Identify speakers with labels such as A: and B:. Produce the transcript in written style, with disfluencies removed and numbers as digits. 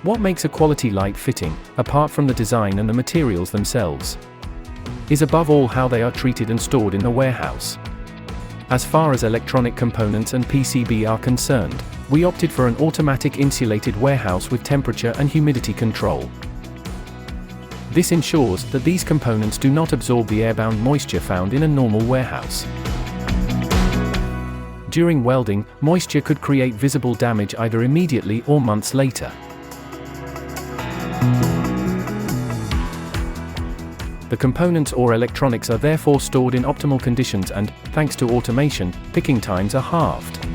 A: What makes a quality light fitting, apart from the design and the materials themselves, is above all how they are treated and stored in the warehouse. As far as electronic components and PCB are concerned, we opted for an automatic insulated warehouse with temperature and humidity control. This ensures that these components do not absorb the airbound moisture found in a normal warehouse. During welding, moisture could create visible damage either immediately or months later. The components or electronics are therefore stored in optimal conditions and, thanks to automation, picking times are halved.